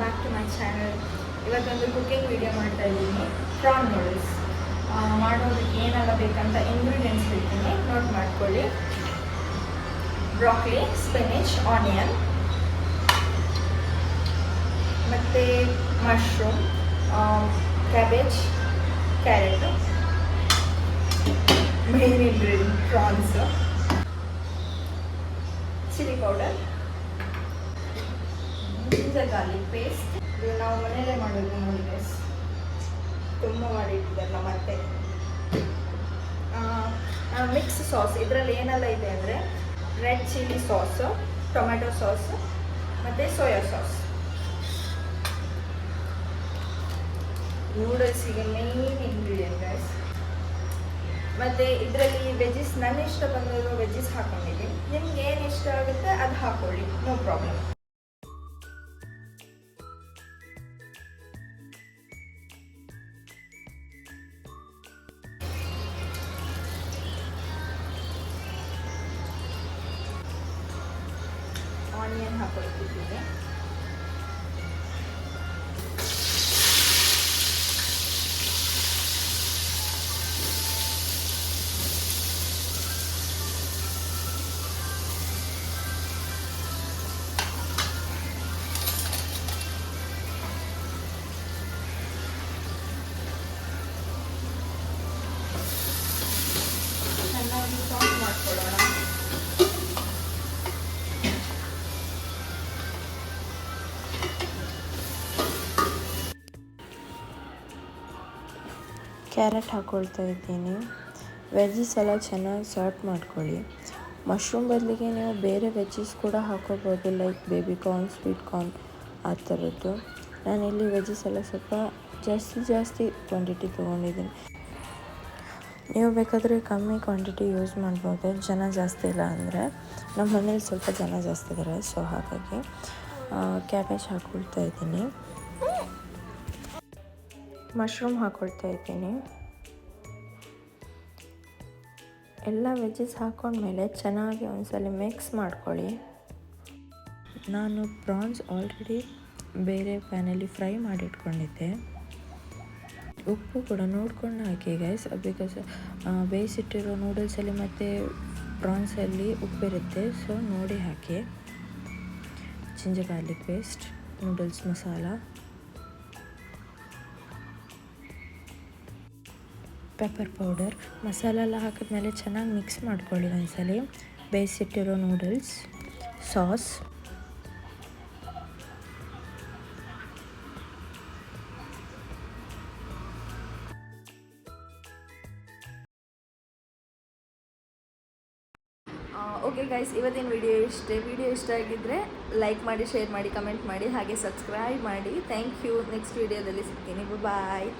Back to my channel. ಇವತ್ತೊಂದು cooking video ಮಾಡ್ತಾ ಇದ್ದೀನಿ. ಪ್ರಾನ್ ನೂಡಲ್ಸ್ ಮಾಡೋದಕ್ಕೆ ಏನೆಲ್ಲ ಬೇಕಂತ ಇಂಗ್ರೀಡಿಯೆಂಟ್ಸ್ ಹೇಳ್ತೀನಿ, ನೋಟ್ ಮಾಡ್ಕೊಳ್ಳಿ. ಬ್ರಾಕ್ಲಿ, ಸ್ಪಿನಿಚ್, ಆನಿಯನ್, ಮತ್ತು mushroom, cabbage, carrot, main ingredient prawns, chilli powder, ginger garlic paste. ಇದು ನಾವು ಮನೆಯಲ್ಲೇ ಮಾಡೋದು ನೋಡಿ ಗೈಸ್, ತುಂಬ ಮಾಡಿಟ್ಟಿದ್ದಲ್ಲ. ಮತ್ತೆ ಮಿಕ್ಸ್ ಸಾಸ್, ಇದರಲ್ಲಿ ಏನೆಲ್ಲ ಇದೆ ಅಂದರೆ red chilli sauce, tomato sauce ಮತ್ತು ಸೋಯಾ ಸಾಸ್. ನೂಡಲ್ಸಿಗೆ ಮೇನ್ ಇಂಗ್ರೀಡಿಯೆಂಟ್ ಗೈಸ್. ಮತ್ತು ಇದರಲ್ಲಿ ವೆಜ್ಜಸ್, ನನ್ನ ಇಷ್ಟ ಬಂದಿರೋ ವೆಜ್ಜಸ್ ಹಾಕೊಂಡಿದ್ದೀನಿ. ನಿಮ್ಗೆ ಏನು ಇಷ್ಟ ಆಗುತ್ತೆ ಅದು ಹಾಕೊಳ್ಳಿ, ನೋ ಪ್ರಾಬ್ಲಮ್. ಆನಿಯನ್ ಹಾಕೊಳ್ತಿದ್ದೀನಿ. ಚೆನ್ನಾಗಿ ಸಾಸ್ ಮಾಡ್ಕೊಳ್ಳೋಣ. ಕ್ಯಾರೆಟ್ ಹಾಕ್ಕೊಳ್ತಾ ಇದ್ದೀನಿ. ವೆಜ್ಜಸ್ ಎಲ್ಲ ಚೆನ್ನಾಗಿ ಸಾರ್ಟ್ ಮಾಡ್ಕೊಳ್ಳಿ. ಮಶ್ರೂಮ್ ಬದಲಿಗೆ ನೀವು ಬೇರೆ ವೆಜ್ಜಸ್ ಕೂಡ ಹಾಕೋಬೋದು, like baby corn, sweet corn ಆ ಥರದ್ದು. ನಾನಿಲ್ಲಿ ವೆಜ್ಜಸ್ ಎಲ್ಲ ಸ್ವಲ್ಪ ಜಾಸ್ತಿ ಕ್ವಾಂಟಿಟಿ ತೊಗೊಂಡಿದ್ದೀನಿ. ನೀವು ಬೇಕಾದರೆ ಕಮ್ಮಿ ಕ್ವಾಂಟಿಟಿ ಯೂಸ್ ಮಾಡ್ಬೋದು, ಜನ ಜಾಸ್ತಿ ಇಲ್ಲ ಅಂದರೆ. ನಮ್ಮ ಮನೇಲಿ ಸ್ವಲ್ಪ ಜನ ಜಾಸ್ತಿ ಇದ್ದಾರೆ, ಸೊ ಹಾಗಾಗಿ ಕ್ಯಾಬೇಜ್ ಹಾಕ್ಕೊಳ್ತಾ ಇದ್ದೀನಿ. ಮಶ್ರೂಮ್ ಹಾಕ್ಕೊಳ್ತಾ ಇದ್ದೀನಿ. ಎಲ್ಲ ವೆಜ್ಜಸ್ ಹಾಕ್ಕೊಂಡ್ಮೇಲೆ ಚೆನ್ನಾಗಿ ಒಂದ್ಸಲ ಮಿಕ್ಸ್ ಮಾಡ್ಕೊಳ್ಳಿ. ನಾನು ಪ್ರಾನ್ಸ್ ಆಲ್ರೆಡಿ ಬೇರೆ ಪ್ಯಾನಲ್ಲಿ ಫ್ರೈ ಮಾಡಿಟ್ಕೊಂಡಿದ್ದೆ. ಉಪ್ಪು ಕೂಡ ನೋಡ್ಕೊಂಡು ಹಾಕಿ ಗೈಸ್, ಬಿಕಾಸ್ ಬೇಯಿಸಿಟ್ಟಿರೋ ನೂಡಲ್ಸಲ್ಲಿ ಮತ್ತು ಪ್ರಾನ್ಸಲ್ಲಿ ಉಪ್ಪಿರುತ್ತೆ, ಸೊ ನೋಡಿ ಹಾಕಿ. Ginger garlic paste, noodles masala, pepper powder, masala ಎಲ್ಲ ಹಾಕಿದ್ಮೇಲೆ ಚೆನ್ನಾಗಿ ಮಿಕ್ಸ್ ಮಾಡ್ಕೊಳ್ಳಿ ಒಂದ್ಸಲಿ. ಬೇಯಿಸಿಟ್ಟಿರೋ ನೂಡಲ್ಸ್, ಸಾಸ್, ಓಕೆ ಗೈಸ್, ಇವತ್ತಿನ ವಿಡಿಯೋ ಇಷ್ಟ ಆಗಿದ್ದರೆ ಲೈಕ್ ಮಾಡಿ, ಶೇರ್ ಮಾಡಿ, ಕಮೆಂಟ್ ಮಾಡಿ, ಹಾಗೆ ಸಬ್ಸ್ಕ್ರೈಬ್ ಮಾಡಿ. Thank you. ನೆಕ್ಸ್ಟ್ ವಿಡಿಯೋದಲ್ಲಿ ಸಿಗ್ತೀನಿ. ಬಾಯ್.